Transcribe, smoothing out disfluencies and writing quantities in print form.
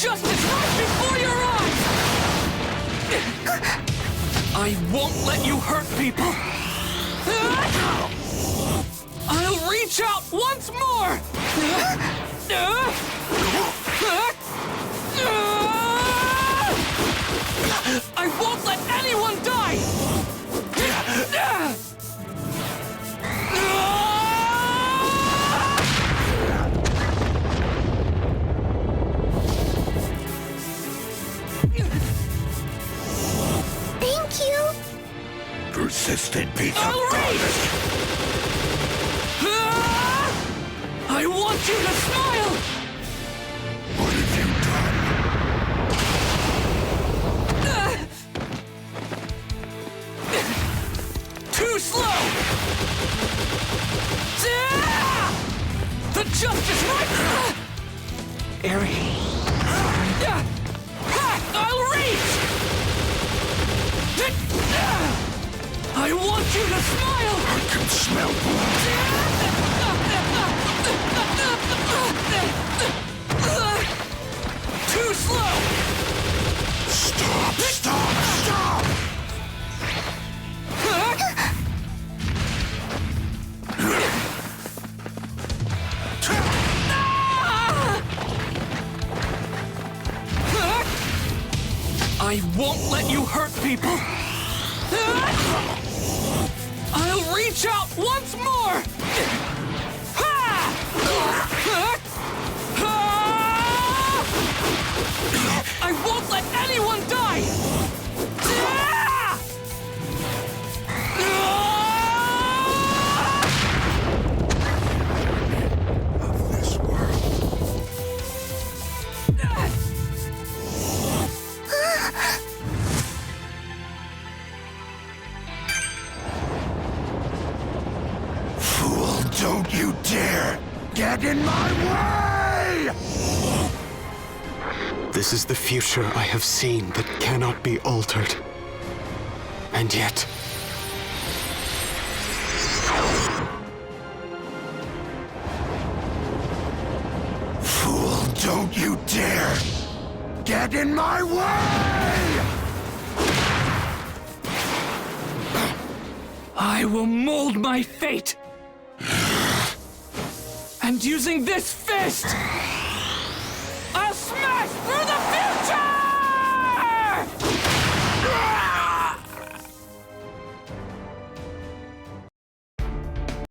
justice right before your eyes! I won't let you hurt people! I'll reach out once more! I won't let anyone die! Thank you. Persistent beats of I'll reach! I want you to smile! What have you done? Too slow! The justice right! Eri. I'll reach! I want you to smile! I can smell blood. Too slow! Stop! Stop! Stop! I won't let you hurt people! I'll reach out once more! I won't let anyone die! Of this world. Fool, don't you dare get in my way! This is the future I have seen that cannot be altered. And yet... Fool, don't you dare get in my way! I will mold my fate! And using this fist, I'll smash through the